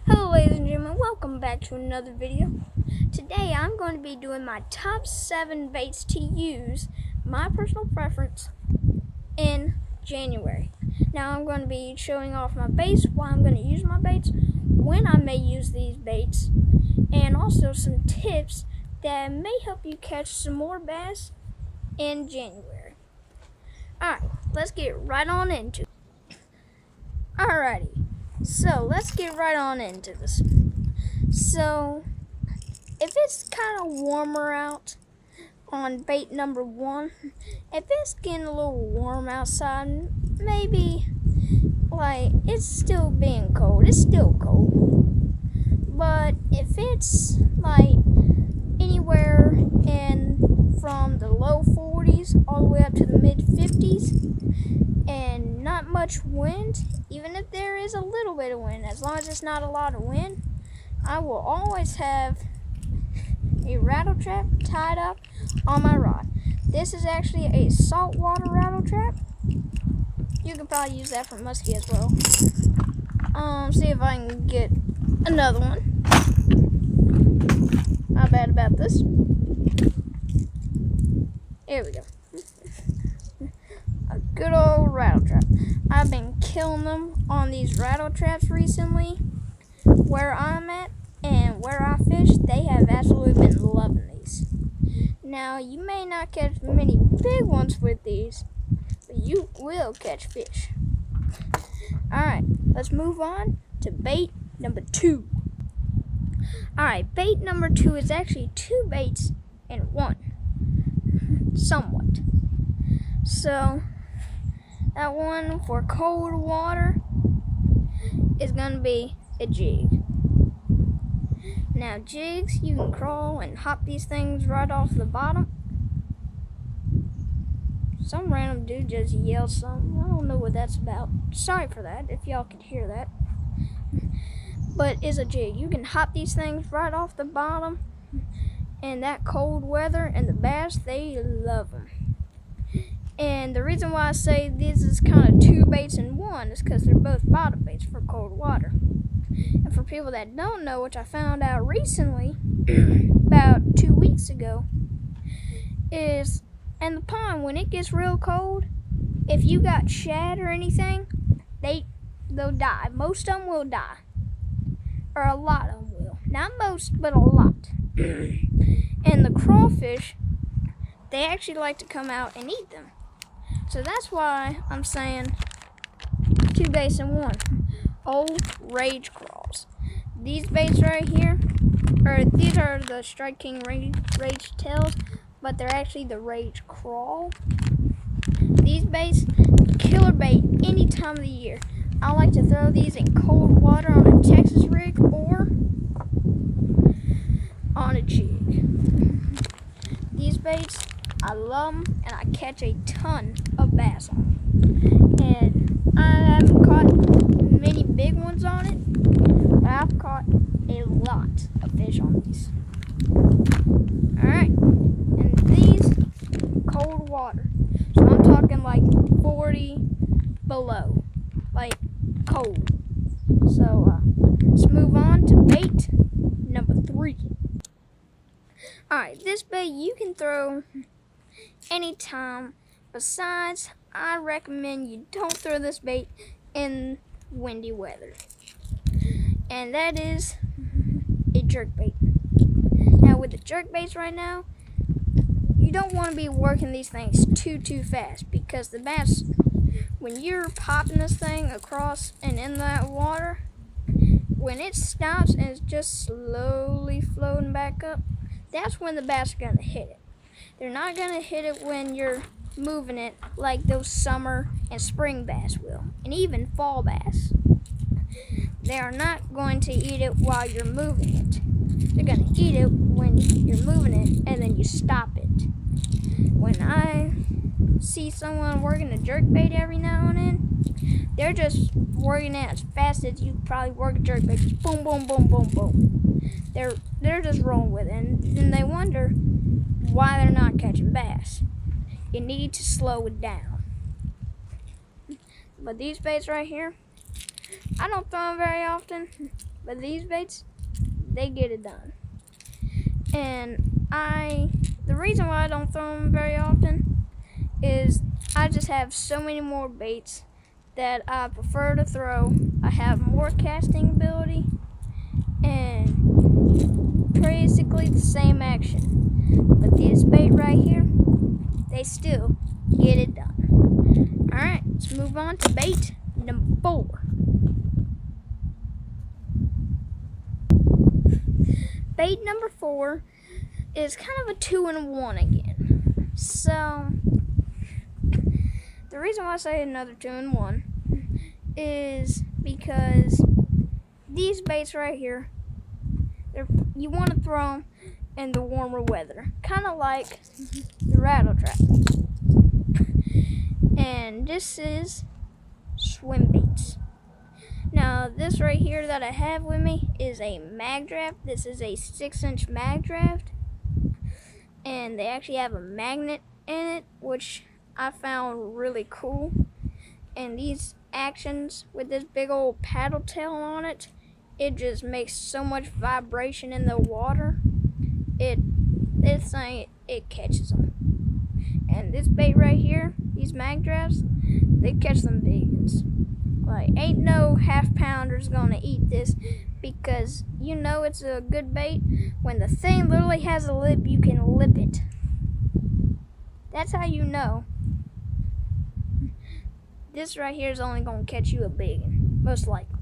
Hello ladies and gentlemen, welcome back to another video. Today I'm going to be doing my top 7 baits to use, my personal preference, in January. Now I'm going to be showing off my baits, why I'm going to use my baits, when I may use these baits, and also some tips that may help you catch some more bass in January. Alright, let's get right on into it. Alrighty. So let's get right on into this. So if it's kind of warmer out on bait number 1, if it's getting a little warm outside, maybe like it's still being cold, it's still cold. But if it's like anywhere in from the low 40s all the way up to the mid 50s, and not much wind, even if there is a little bit of wind, as long as it's not a lot of wind, I will always have a rattle trap tied up on my rod. This is actually a saltwater rattle trap. You could probably use that for muskie as well. See if I can get another one. Not bad about this. Here we go. A good old rattle trap. I've been killing them on these rattle traps recently. Where I'm at and where I fish, they have absolutely been loving these. Now, you may not catch many big ones with these, but you will catch fish. Alright, let's move on to bait number 2. Alright, bait number 2 is actually 2 baits in one. Somewhat. So, that one for cold water is going to be a jig. Now jigs, you can crawl and hop these things right off the bottom. Some random dude just yelled something. I don't know what that's about. Sorry for that, if y'all could hear that. But it's a jig. You can hop these things right off the bottom. In that cold weather, and the bass, they love them. And the reason why I say this is kind of 2 baits in one is because they're both bottom baits for cold water. And for people that don't know, which I found out recently, about 2 weeks ago, is in the pond, when it gets real cold, if you got shad or anything, they'll die. Most of them will die. Or a lot of them will. Not most, but a lot. And the crawfish, they actually like to come out and eat them. So that's why I'm saying 2 baits in one. Old Rage Crawls. These baits right here, these are the Strike King Rage Tails, but they're actually the Rage Crawl. These baits, killer bait any time of the year. I like to throw these in cold water on a Texas rig or on a jig. These baits, I love them, and I catch a ton of bass on them. And I haven't caught many big ones on it, but I've caught a lot of fish on these. Alright, and these, cold water. So I'm talking like 40 below, like cold. So let's move on to bait number 3. Alright, this bait you can throw anytime. Besides, I recommend you don't throw this bait in windy weather. And that is a jerkbait. Now with the jerkbaits right now, you don't want to be working these things too fast, because the bass, when you're popping this thing across and in that water, when it stops and it's just slowly floating back up, that's when the bass are going to hit it. They're not going to hit it when you're moving it like those summer and spring bass will, and even fall bass. They are not going to eat it while you're moving it. They're going to eat it when you're moving it and then you stop it. When I see someone working a jerkbait every now and then, they're just working it as fast as you probably work a jerkbait. Just boom, boom, boom, boom, boom. They're just rolling with it, and then they wonder why they're not catching bass. You need to slow it down. But these baits right here, I don't throw them very often, but these baits, they get it done. And the reason why I don't throw them very often is I just have so many more baits that I prefer to throw. I have more casting ability and basically the same action. But this bait right here, they still get it done. Alright, let's move on to bait number 4. Bait number 4 is kind of a 2-in-1 again. So, the reason why I say another 2-in-1 is because these baits right here, you want to throw them in the warmer weather, kind of like the rattle trap. And this is swim baits. Now, this right here that I have with me is a mag draft. This is a 6-inch mag draft, and they actually have a magnet in it, which I found really cool. And these actions with this big old paddle tail on it, it just makes so much vibration in the water. This thing, it catches them. And this bait right here, these mag drafts, they catch them biggins. Like, ain't no half-pounders gonna eat this, because you know it's a good bait when the thing literally has a lip. You can lip it. That's how you know. This right here is only gonna catch you a biggin, most likely.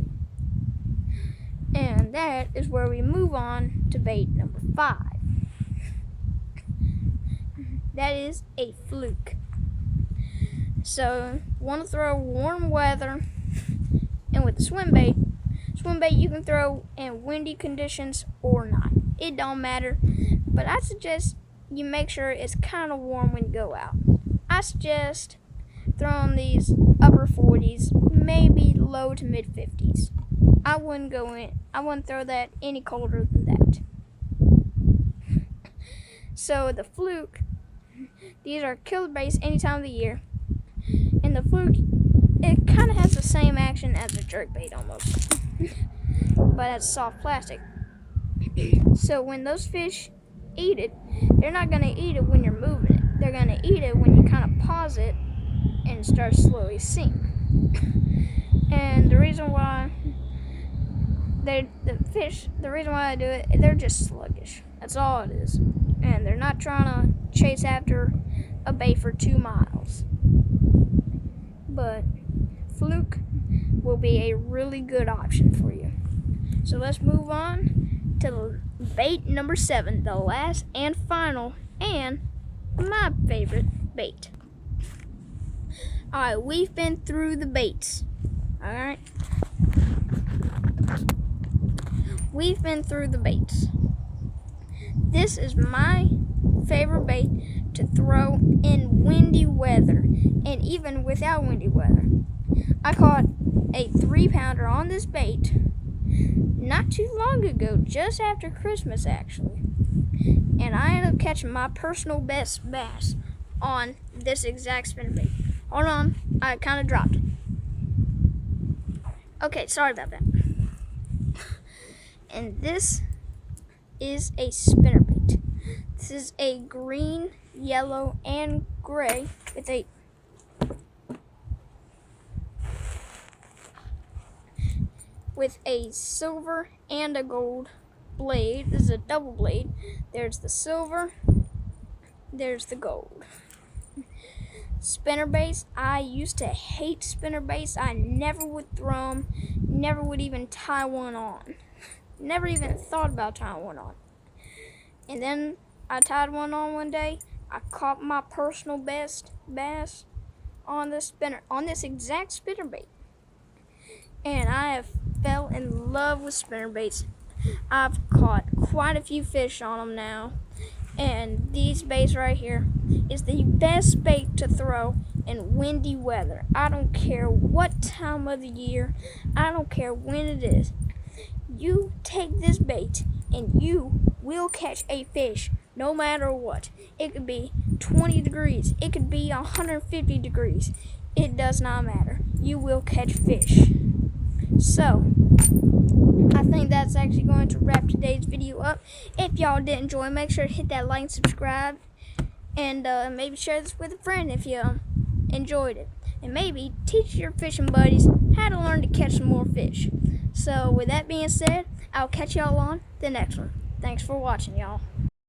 And that is where we move on to bait number 5. That is a fluke. So, want to throw warm weather, and with the swim bait you can throw in windy conditions or not. It don't matter, but I suggest you make sure it's kind of warm when you go out. I suggest throwing these upper 40s, maybe low to mid 50s. I wouldn't throw that any colder than that. So the fluke, these are killer baits any time of the year. And the fluke, it kind of has the same action as a jerk bait almost, but it's soft plastic. So when those fish eat it, they're not going to eat it when you're moving it. They're going to eat it when you kind of pause it and start slowly sink. And the reason why I do it, they're just sluggish. That's all it is. And they're not trying to chase after a bait for 2 miles. But fluke will be a really good option for you. So let's move on to bait number 7, the last and final, and my favorite bait. Alright, we've been through the baits. Alright? We've been through the baits. This is my favorite bait to throw in windy weather, and even without windy weather. I caught a 3-pounder on this bait not too long ago, just after Christmas actually. And I ended up catching my personal best bass on this exact spinnerbait. Hold on, I kind of dropped it. Okay, sorry about that. And this is a spinnerbait. This is a green, yellow, and gray with a silver and a gold blade. This is a double blade. There's the silver, there's the gold. Spinnerbaits, I used to hate spinnerbaits. I never would throw them, never would even tie one on. Never even thought about tying one on. And then I tied one on one day. I caught my personal best bass on this exact spinnerbait. And I have fell in love with spinnerbaits. I've caught quite a few fish on them now. And these baits right here is the best bait to throw in windy weather. I don't care what time of the year. I don't care when it is. You take this bait and you will catch a fish no matter what. It could be 20 degrees. It could be 150 degrees. It does not matter. You will catch fish. So, I think that's actually going to wrap today's video up. If y'all did enjoy, make sure to hit that like and subscribe. And maybe share this with a friend if you enjoyed it. And maybe teach your fishing buddies how to learn to catch some more fish. So with that being said, I'll catch y'all on the next one. Thanks for watching, y'all.